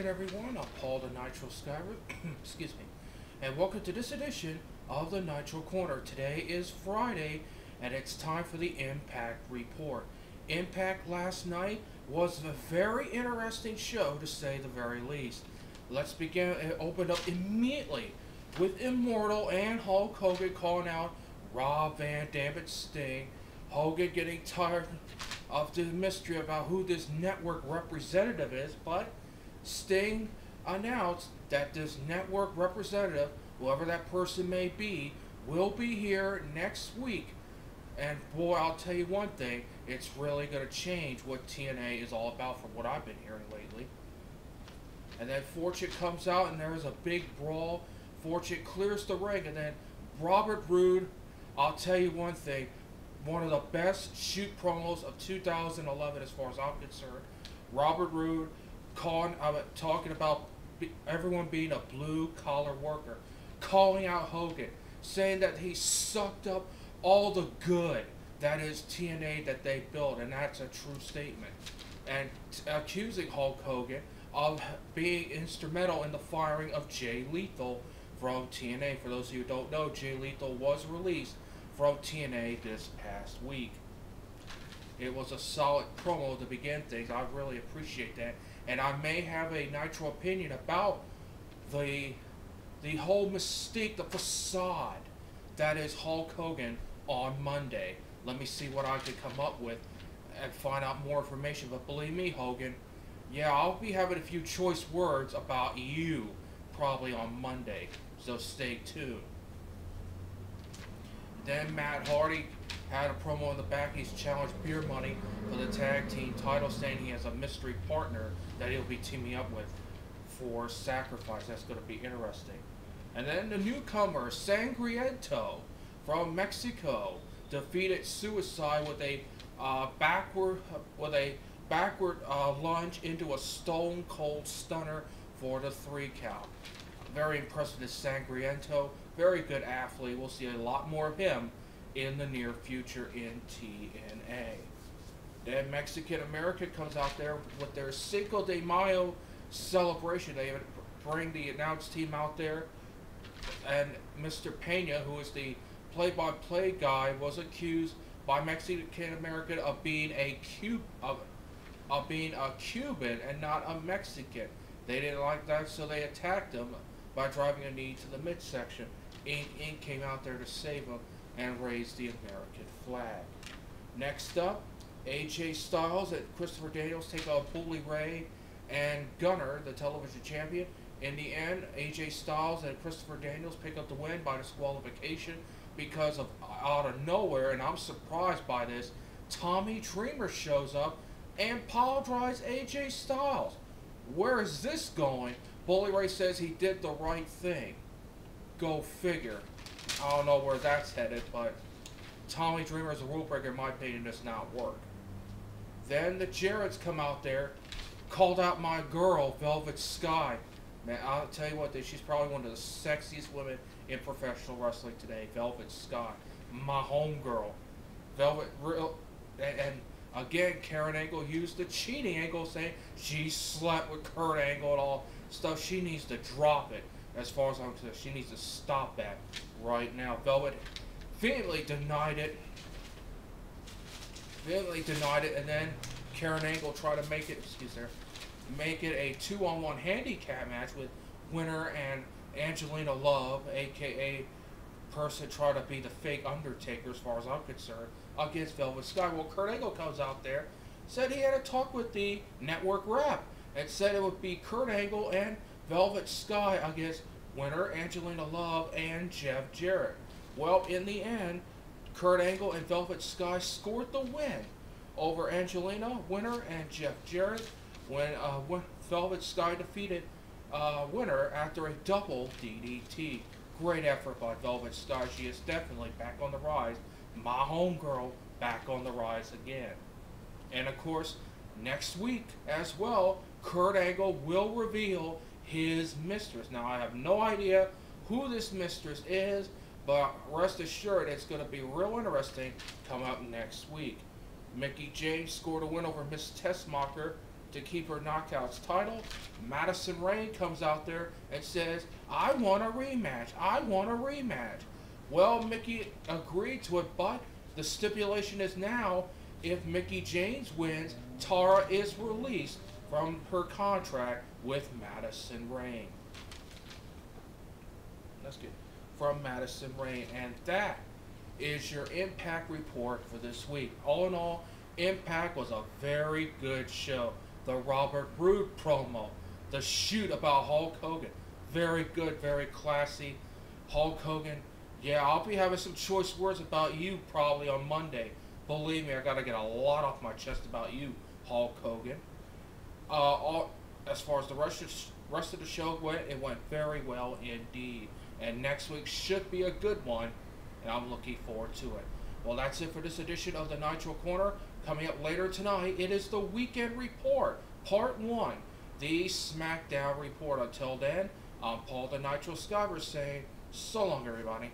looking, everyone? I'm Paul the Nitro Skyrim. Excuse me. And welcome to this edition of the Nitro Corner. Today is Friday, and it's time for the Impact Report. Impact last night was a very interesting show, to say the very least. Let's begin. It opened up immediately with Immortal and Hulk Hogan calling out Rob Van Dam and Sting. Hogan getting tired of the mystery about who this network representative is, but Sting announced that this network representative, whoever that person may be, will be here next week. And boy, I'll tell you one thing, it's really going to change what TNA is all about from what I've been hearing lately. And then Fortune comes out and there's a big brawl. Fortune clears the ring, and then Robert Roode, I'll tell you one thing, one of the best shoot promos of 2011 as far as I'm concerned. Robert Roode talking about everyone being a blue-collar worker, calling out Hogan, saying that he sucked up all the good that is TNA that they built, and that's a true statement. And accusing Hulk Hogan of being instrumental in the firing of Jay Lethal from TNA. For those of you who don't know, Jay Lethal was released from TNA this past week. It was a solid promo to begin things. I really appreciate that. And I may have a Nitro opinion about the whole mystique, the facade that is Hulk Hogan on Monday. Let me see what I can come up with and find out more information. But believe me, Hogan, yeah, I'll be having a few choice words about you probably on Monday. So stay tuned. Then Matt Hardy had a promo in the back. He's challenged Beer Money for the tag team title, saying he has a mystery partner that he'll be teaming up with for Sacrifice. That's going to be interesting. And then the newcomer, Sangriento from Mexico, defeated Suicide with a backward lunge into a Stone Cold Stunner for the 3 count. Very impressive, this Sangriento. Very good athlete. We'll see a lot more of him in the near future in TNA. Then Mexican America comes out there with their Cinco de Mayo celebration. They bring the announced team out there, and Mr. Pena, who is the play-by-play guy, was accused by Mexican American of being a Cuban and not a Mexican. They didn't like that, so they attacked him by driving a knee to the midsection. Inc. came out there to save him and raise the American flag. Next up, AJ Styles and Christopher Daniels take on Bully Ray and Gunner, the television champion. In the end, AJ Styles and Christopher Daniels pick up the win by disqualification because of out of nowhere, and I'm surprised by this, Tommy Dreamer shows up and apologizes AJ Styles. Where is this going? Bully Ray says he did the right thing. Go figure. I don't know where that's headed, but Tommy Dreamer as a rule breaker, in my opinion, does not work. Then the Jarretts come out there, called out my girl, Velvet Sky. Man, I'll tell you what, she's probably one of the sexiest women in professional wrestling today, Velvet Sky. My homegirl. And again, Karen Angle used the cheating angle, saying she slept with Kurt Angle and all stuff. She needs to drop it. As far as I'm concerned, she needs to stop that right now. Velvet vehemently denied it. And then Karen Angle tried to make it a 2-on-1 handicap match with winner and Angelina Love, aka person trying to be the fake Undertaker, as far as I'm concerned, against Velvet Sky. Well, Kurt Angle comes out there, said he had a talk with the network rep, and said it would be Kurt Angle and Velvet Sky against winner Angelina Love and Jeff Jarrett. Well, in the end, Kurt Angle and Velvet Sky scored the win over Angelina, winner, and Jeff Jarrett when Velvet Sky defeated winner after a double DDT. Great effort by Velvet Sky. She is definitely back on the rise. My homegirl back on the rise again. And of course, next week as well, Kurt Angle will reveal his mistress. Now, I have no idea who this mistress is, but rest assured it's going to be real interesting come up next week. Mickey James scored a win over Miss Tessmacher to keep her Knockouts title. Madison Rayne comes out there and says, I want a rematch. I want a rematch. Well, Mickie agreed to it, but the stipulation is now, if Mickie James wins, Tara is released from her contract with Madison Rayne. That's good. From Madison Rayne. And that is your Impact report for this week. All in all, Impact was a very good show. The Robert Roode promo, the shoot about Hulk Hogan, very good, very classy. Hulk Hogan, yeah, I'll be having some choice words about you probably on Monday. Believe me, I gotta get a lot off my chest about you, Hulk Hogan. As far as the rest of the show went, it went very well indeed. And next week should be a good one, and I'm looking forward to it. Well, that's it for this edition of the Nitro Corner. Coming up later tonight, it is the Weekend Report, Part 1, the SmackDown Report. Until then, I'm Paul the Nitro Skyver saying, so long, everybody.